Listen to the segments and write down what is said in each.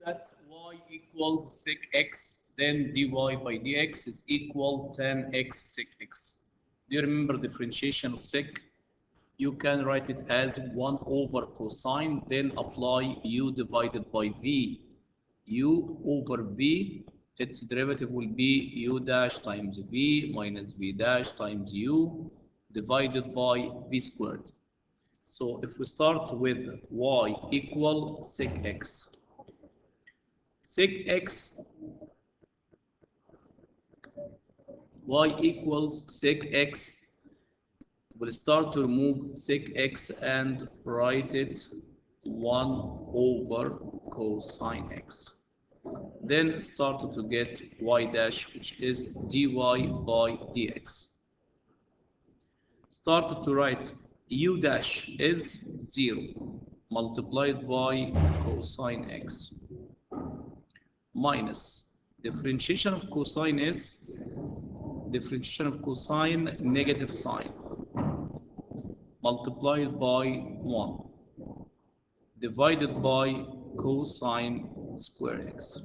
at y equals sec x, then dy by dx is equal tan x sec x. Do you remember differentiation of sec? You can write it as 1 over cosine, then apply u divided by v. U over v, its derivative will be u dash times v minus v dash times u divided by v squared. So if we start with y equal sec x, sec x, y equals sec x, we'll start to remove sec x and write it 1 over cosine x. Then start to get y dash, which is dy by dx. Start to write u dash is 0 multiplied by cosine x minus differentiation of cosine is negative sign multiplied by 1 divided by cosine square x.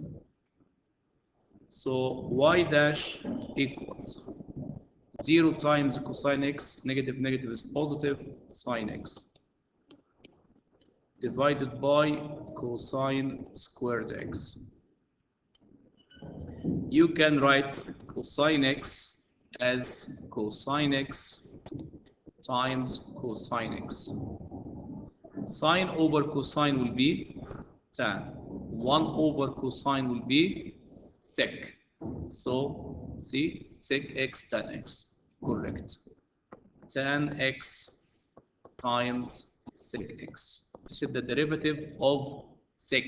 So y dash equals 0 times cosine x, negative negative is positive, sine x, divided by cosine squared x. You can write cosine x as cosine x times cosine x. Sine over cosine will be tan. 1 over cosine will be sec. So, see, sec x tan x. Correct. Tan x times sec x. This is the derivative of sec.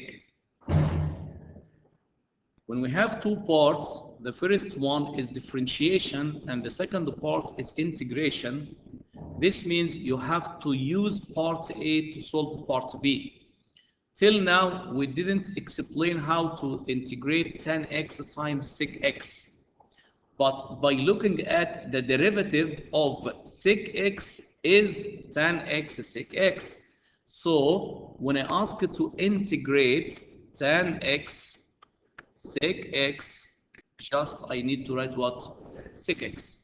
When we have two parts, the first one is differentiation and the second part is integration. This means you have to use part A to solve part B. Till now, we didn't explain how to integrate tan x times sec x. But by looking at the derivative of sec x is tan x sec x. So when I ask you to integrate tan x sec x, just I need to write what? Sec x.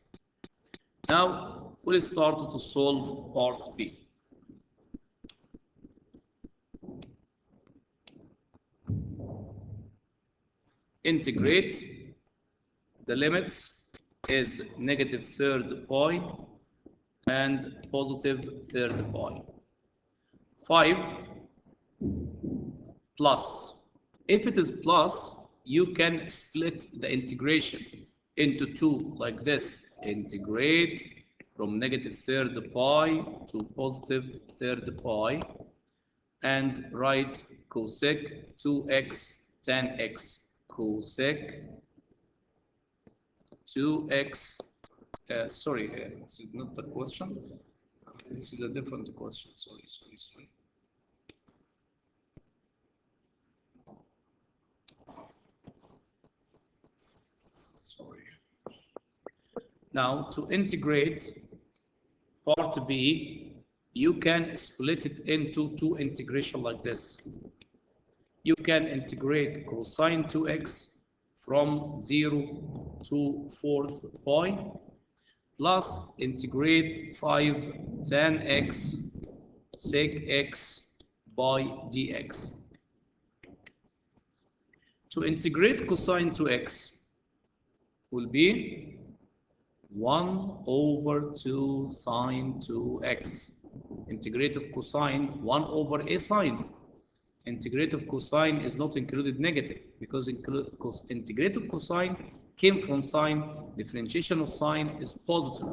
Now we'll start to solve part B. Integrate, the limits is negative third pi and positive third pi. 5 plus. If it is plus, you can split the integration into two like this. Integrate from negative third pi to positive third pi and write cosec 2x tan x cosec 2x. Sorry, this is not the question. This is a different question. Sorry. Now, to integrate part B, you can split it into two integration like this. You can integrate cosine 2x from 0 to 4th pi plus integrate 5 tan x sec x by dx. To integrate cosine 2x will be 1 over 2 sine 2x. Integrate of cosine 1 over a sine. Integrate of cosine is not included negative because integrate of cosine came from sine. Differentiation of sine is positive.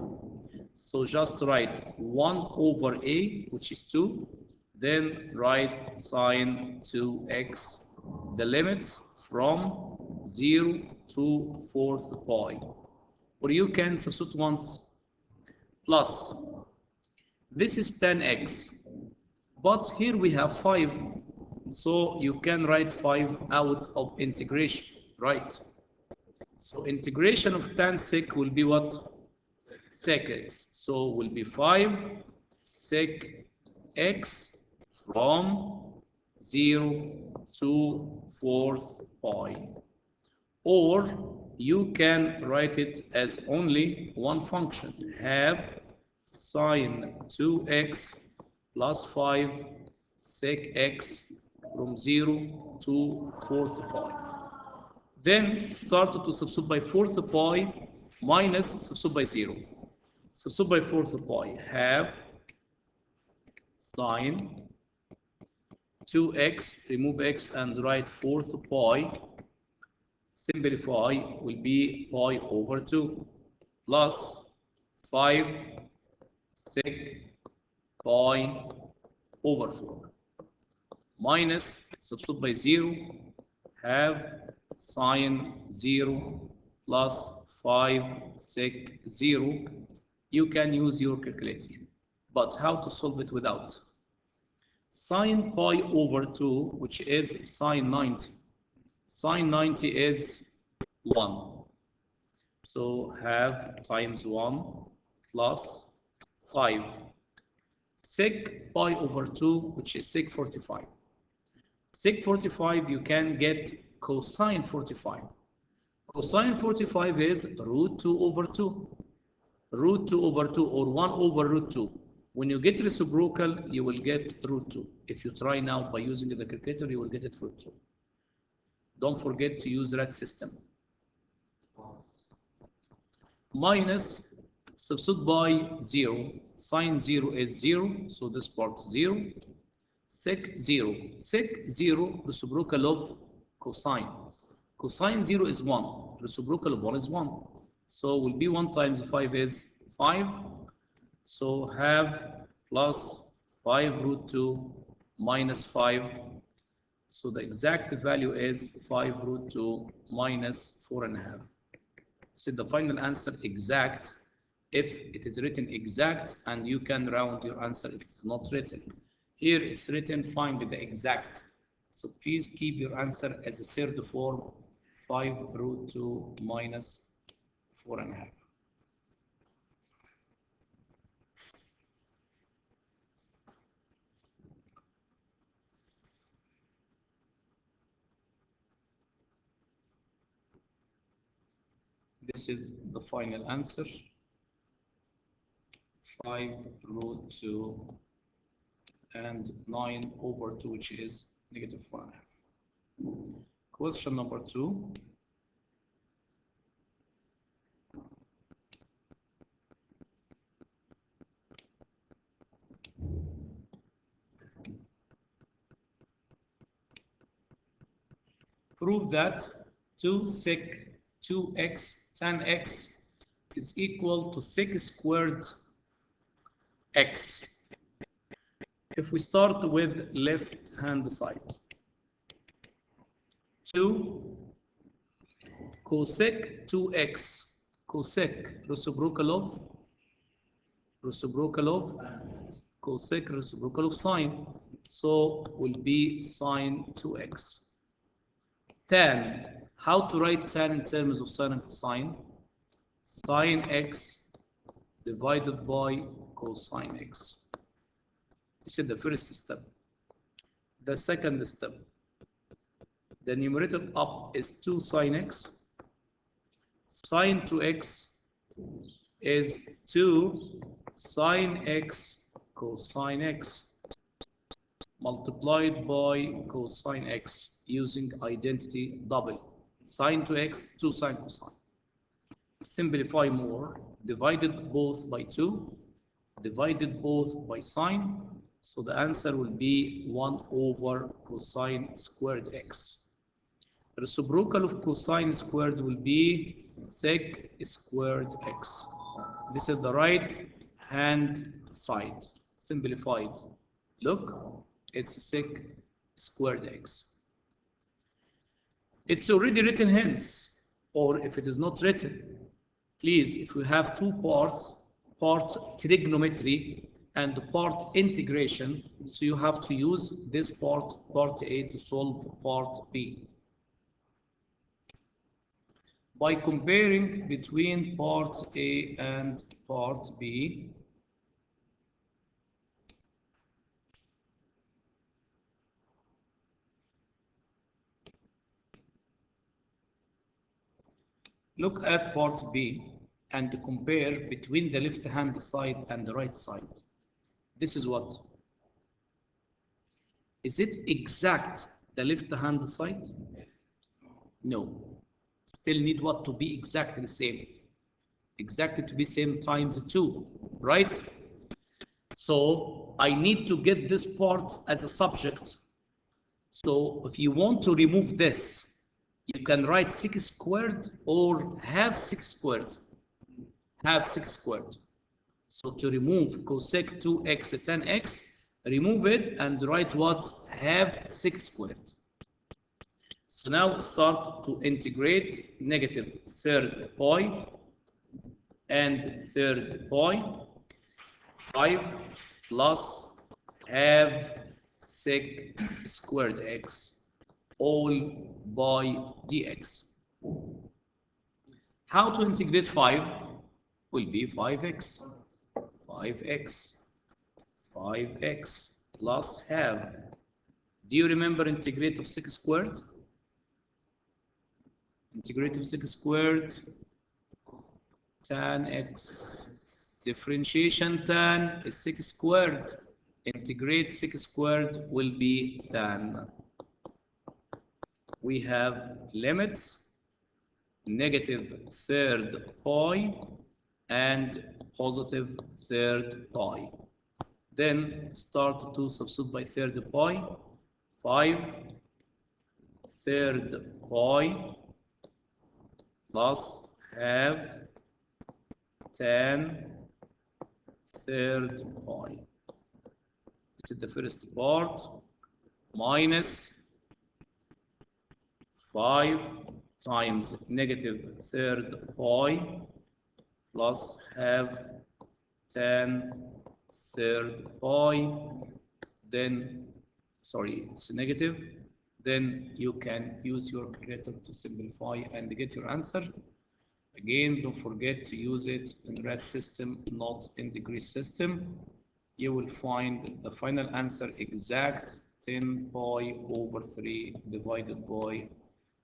So just write 1 over a, which is 2. Then write sine 2x. The limits from 0 to 4th pi. Or you can substitute once plus. This is tan x. But here we have 5. So you can write 5 out of integration, right? So integration of tan sec will be what? Sec x. So will be 5 sec x from 0 to 4th pi. Or you can write it as only one function, have sine 2x plus 5 sec x from 0 to 4th pi. Then start to substitute by 4th pi minus substitute by 0. Substitute by 4th pi, have sine 2x, remove x and write 4th pi, simplify, will be pi over 2 plus 5 sec pi over 4 minus substitute by 0, have sine 0 plus 5 sec 0. You can use your calculator, but how to solve it without? Sine pi over 2, which is sine 90. Sine 90 is 1. So have times 1 plus 5. Sec pi over 2, which is sec 45. Sec 45, you can get cosine 45. Cosine 45 is root 2 over 2. Root 2 over 2 or 1 over root 2. When you get reciprocal, you will get root 2. If you try now by using the calculator, you will get it root 2. Don't forget to use that system. Minus, substitute by 0. Sine 0 is 0, so this part 0. Sec 0. Sec 0, reciprocal of cosine. Cosine 0 is 1. Reciprocal of 1 is 1. So will be 1 times 5 is 5. So have plus 5 root 2 minus 5. So the exact value is 5 root 2 minus 4.5. So the final answer exact if it is written exact, and you can round your answer if it's not written. Here it's written, find the exact. So please keep your answer as a third form, 5 root 2 minus 4.5. This is the final answer, 5 root 2 and 9 over 2, which is negative 1.5. Question number 2. Prove that 2 sec 2x tan x is equal to sec squared x. If we start with left hand side, 2 cosec 2x, cosec reciprocal of cosec reciprocal of sine, so will be sine 2x. Tan, how to write tan in terms of sine and cosine? Sine x divided by cosine x. This is the first step. The second step, the numerator up is 2 sine x. Sine 2x is 2 sine x cosine x multiplied by cosine x using identity double. Sine 2x, 2 sine cosine. Simplify more, divided both by 2, divided both by sine. So the answer will be 1 over cosine squared x. The reciprocal of cosine squared will be sec squared x. This is the right hand side. Simplified. Look, it's sec squared x. It's already written hence, or if it is not written, please, if we have two parts, part trigonometry and part integration, so you have to use this part A, to solve part B. By comparing between part A and part B, Look at part B and compare between the left hand side and the right side. This is what? Is it exact the left hand side? No. Still need what to be exactly the same? Exactly to be same times 2, right? So I need to get this part as a subject. So if you want to remove this, you can write 6 squared or half 6 squared. Half 6 squared. So to remove cosec 2x 10x, remove it and write what? Half 6 squared. So now start to integrate negative third pi and third pi, 5 plus half sec squared x all by dx. How to integrate 5? Will be 5x, 5x, 5x plus half. Do you remember integrate of 6 squared? Integrate of 6 squared, tan x. Differentiation tan is 6 squared. Integrate 6 squared will be tan. We have limits, negative third pi and positive third pi. Then start to substitute by third pi, 5 third pi plus half tan third pi. This is the first part, minus 5 times negative third pi plus half tan third pi, then, sorry, it's negative, then you can use your calculator to simplify and get your answer. Again, don't forget to use it in rad system, not in degree system. You will find the final answer exact 10 pi over 3 divided by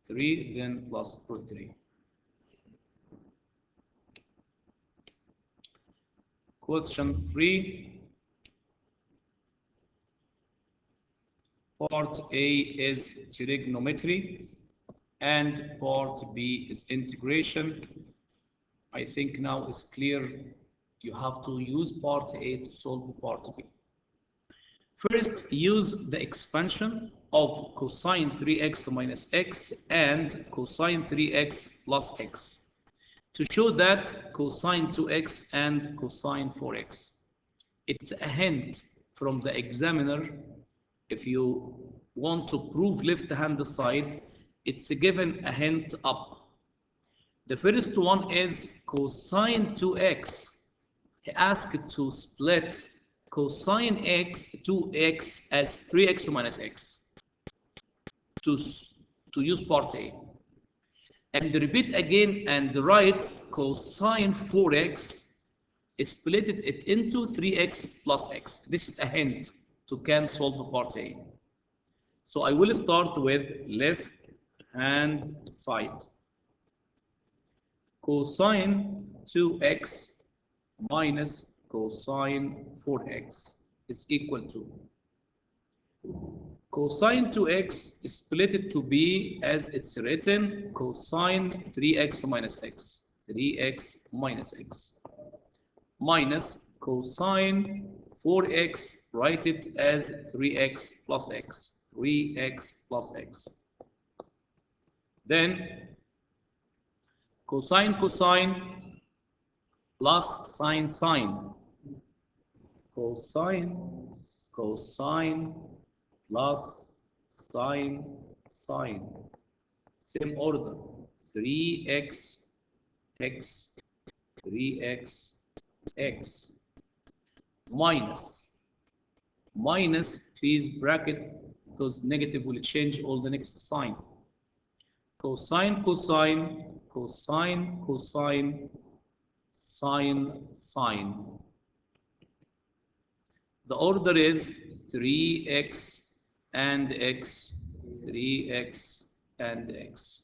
3, then plus root 3. Question 3. Part A is trigonometry and part B is integration. I think now it's clear you have to use part A to solve part B. First, use the expansion of cosine 3x minus x and cosine 3x plus x to show that cosine 2x and cosine 4x. It's a hint from the examiner. If you want to prove left-hand side, it's given a hint up. The first one is cosine 2x. He asked to split cosine x 2x as 3x minus x to use part A. And repeat again and write cosine 4x, split it into 3x plus x. This is a hint to can solve part A. So I will start with left hand side. Cosine 2x minus cosine 4x is equal to cosine 2x is split to be as it's written cosine 3x minus x, 3x minus x, minus cosine 4x, write it as 3x plus x, 3x plus x. Then cosine cosine plus sine sine, cosine cosine plus sine sine, same order, 3x x, 3x x, minus please bracket because negative will change all the next sign, cosine cosine cosine cosine sine sine. The order is 3x and x, 3x and x.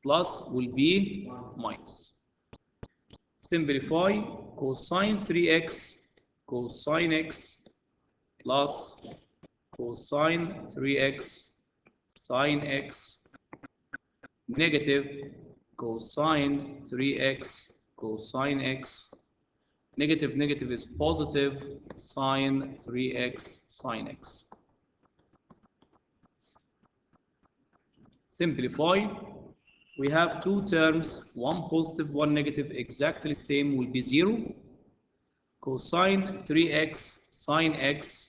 plus will be minus. Simplify cosine 3x cosine x plus cosine 3x sine x negative cosine 3x cosine x. Negative negative is positive sine 3x sine x. Simplify. We have two terms, one positive, one negative, exactly same, will be 0. Cosine 3x sine x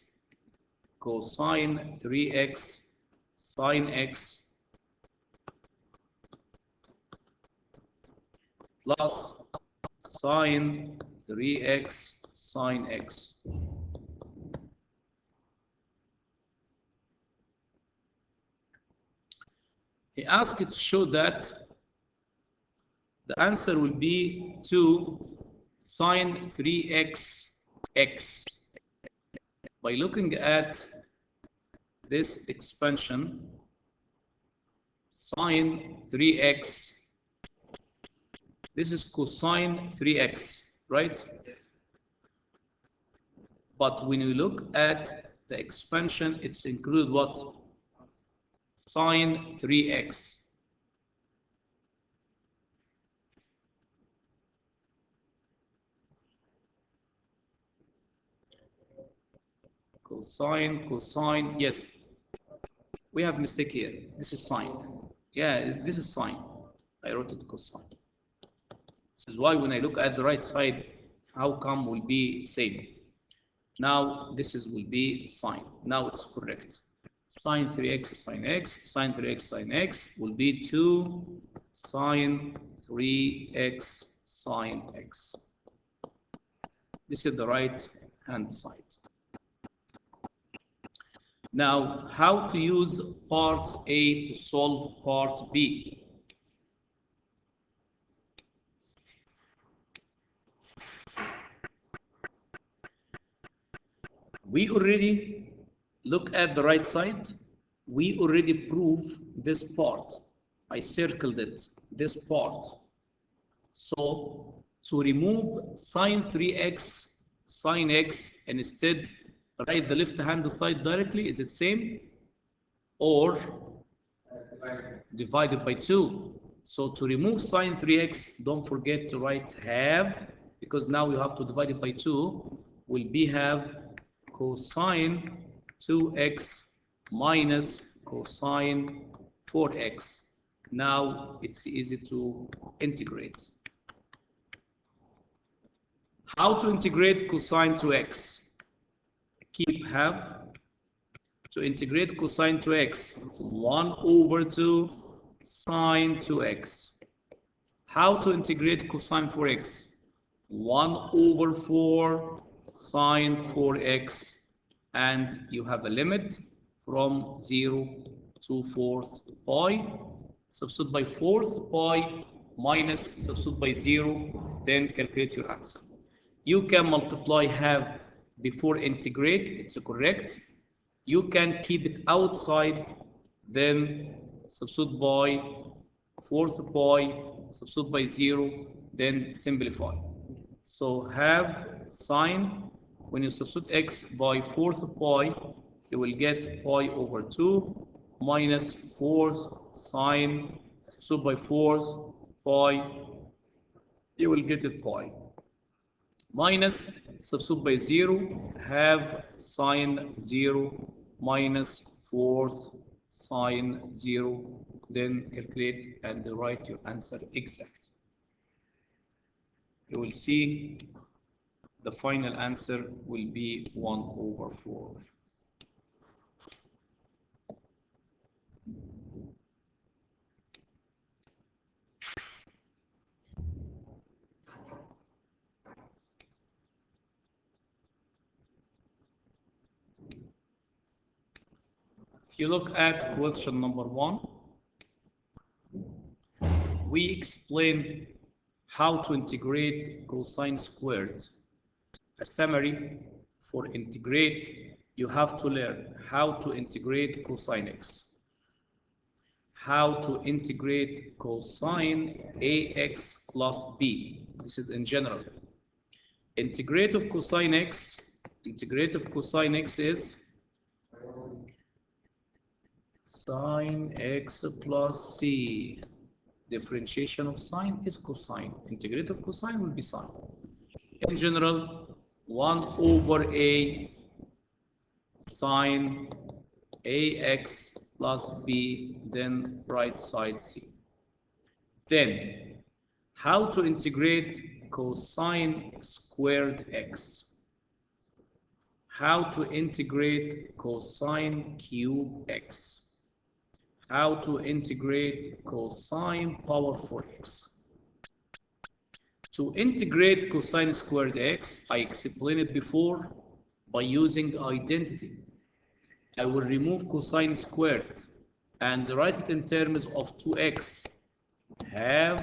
cosine 3x sine x plus sine 3x sine x. He asked to show that the answer will be 2 sine 3x x. By looking at this expansion, sine 3x, this is cosine 3x, right? But when you look at the expansion, it's included what? Sine 3x. Cosine, yes. We have mistake here. This is sine. Yeah, this is sine. I wrote it cosine. This is why when I look at the right side, how come will be same? Now this will be sine. Now it's correct. Sine 3x sine x, sine 3x sine x will be 2 sine 3x sine x. This is the right hand side. Now, how to use part A to solve part B? We already look at the right side. We already prove this part. I circled it, this part. So, to remove sine 3x sine x, and instead write the left hand side directly, is it same? Or divided by 2. So to remove sine 3x, don't forget to write half, because now you have to divide it by 2, will be half cosine 2x minus cosine 4x. Now it's easy to integrate. How to integrate cosine 2x? Keep half. To integrate cosine 2x, 1 over 2 sine 2x. How to integrate cosine 4x? 1 over 4 sine 4x. And you have a limit from 0 to 4th pi. Substitute by 4th pi minus substitute by 0. Then calculate your answer. You can multiply half before integrate. It's correct. You can keep it outside, then substitute by 4th pi, substitute by 0, then simplify. So have sine, when you substitute x by 4th pi, you will get pi over 2 minus 4th sine, substitute by 4th pi, you will get it pi. Minus substitute by 0, have sine 0 minus 4th sine 0, then calculate and write your answer exact. You will see the final answer will be 1 over 4. If you look at question number 1, we explained how to integrate cosine squared. A summary: for integrate, you have to learn how to integrate cosine x, how to integrate cosine ax plus b. This is in general. Integrate of cosine x is sine x plus c. Differentiation of sine is cosine. Integrate of cosine will be sine. In general, 1 over a sine ax plus b, then right side c. Then, how to integrate cosine squared x? How to integrate cosine cube x? How to integrate cosine power 4x? To integrate cosine squared x, I explained it before by using identity. I will remove cosine squared and write it in terms of 2x. Have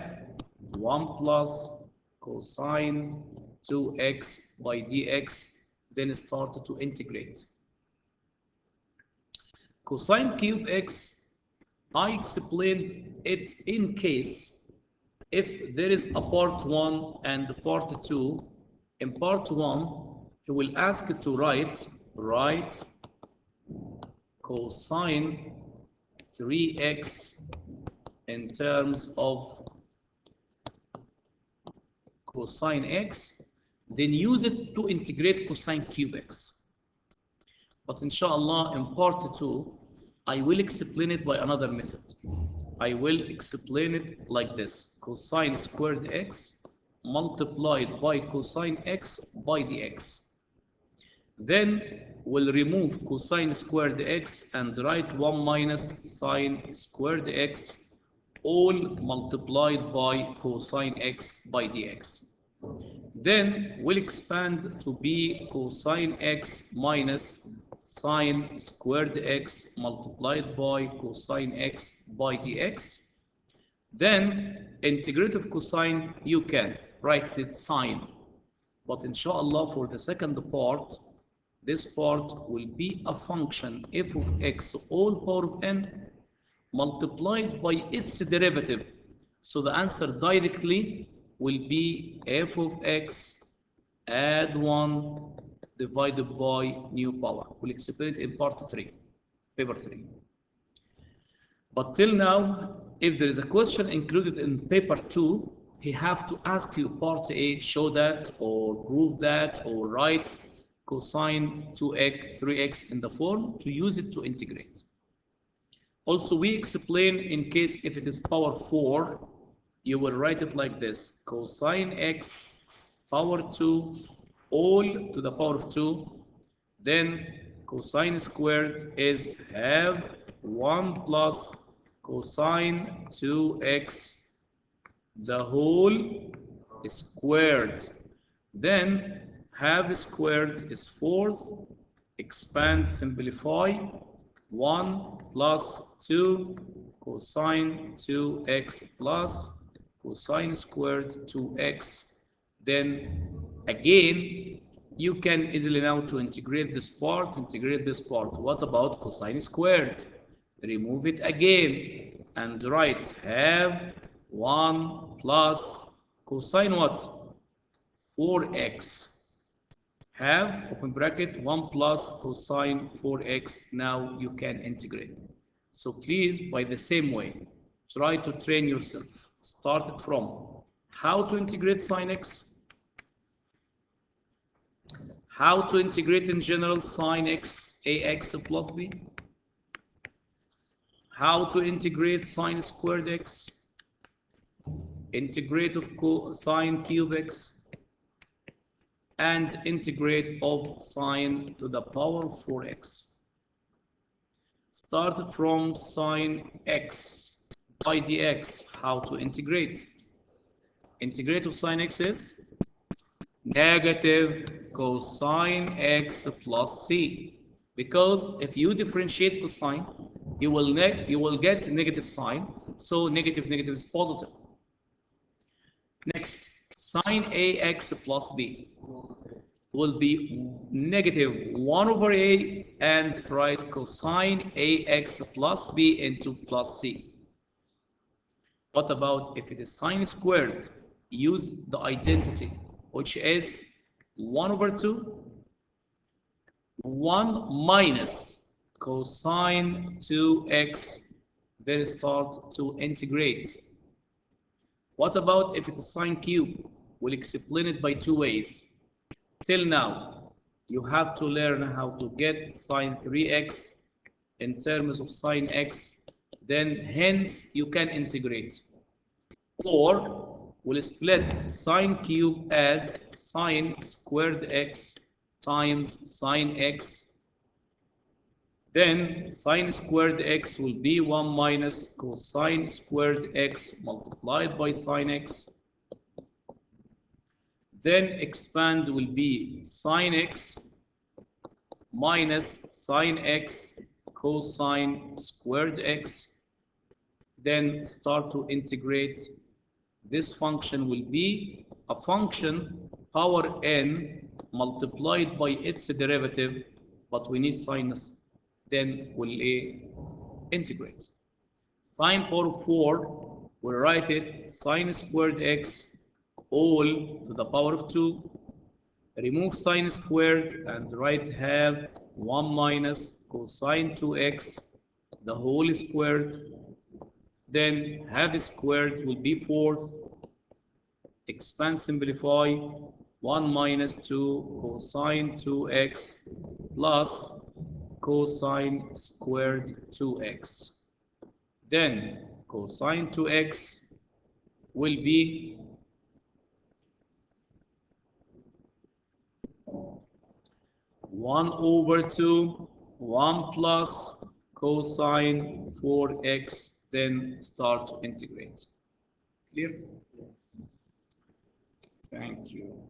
1 plus cosine 2x by dx, then start to integrate. Cosine cube x, I explained it in case if there is a part 1 and part 2. In part 1, he will ask you to write cosine 3x in terms of cosine x, then use it to integrate cosine cube x. But inshallah, in part 2, I will explain it by another method. I will explain it like this: cosine squared x multiplied by cosine x by dx. Then we'll remove cosine squared x and write 1 minus sine squared x, all multiplied by cosine x by dx. Then we'll expand to be cosine x minus sine squared x multiplied by cosine x by dx. Then integrate of cosine, you can write it sine. But inshallah, for the second part, this part will be a function f of x all power of n multiplied by its derivative. So the answer directly will be f of x add 1 divided by new power. We'll explain it in part 3, paper 3. But till now, if there is a question included in paper 2, he have to ask you part A, show that or prove that or write cosine 2x, 3x in the form to use it to integrate. Also, we explain in case if it is power 4, you will write it like this: cosine x power 2 all to the power of 2. Then cosine squared is have 1 plus cosine 2x the whole squared. Then half squared is 4th. Expand, simplify. 1 plus 2 cosine 2x plus cosine squared 2x. Then again, you can easily now to integrate this part, What about cosine squared? Remove it again and write have 1 plus cosine what? 4x. Have, open bracket, 1 plus cosine 4x. Now you can integrate. So please, by the same way, try to train yourself. Start it from how to integrate sine x, how to integrate in general sine x ax plus b, how to integrate sine squared x, integrate of sine cube x, and integrate of sine to the power of 4x. Started from sine x by dx, how to integrate. Integrate of sine x is negative cosine x plus c, because if you differentiate cosine, you will get negative sign, so negative is positive. Next, sine ax plus b will be negative 1 over a, and write cosine ax plus b into plus c. What about if it is sine squared? Use the identity, which is 1 over 2, 1 minus cosine 2x, then start to integrate. What about if it is sine cube? We'll explain it by two ways. Till now, you have to learn how to get sine 3x in terms of sine x, then hence you can integrate. Or we'll split sine cube as sine squared x times sine x. Then sine squared x will be 1 minus cosine squared x multiplied by sine x. Then expand will be sine x minus sine x cosine squared x. Then start to integrate. This function will be a function power n multiplied by its derivative, but we need sinus. Then we'll integrate. Sine power 4, we'll write it sine squared x all to the power of 2. Remove sine squared and write have 1 minus cosine 2x, the whole squared. Then half squared will be fourth. Expand, simplify. 1 minus 2 cosine 2x plus cosine squared 2x. Then cosine 2x will be 1 over 2, 1 plus cosine 4x, then start to integrate. Clear? Thank you.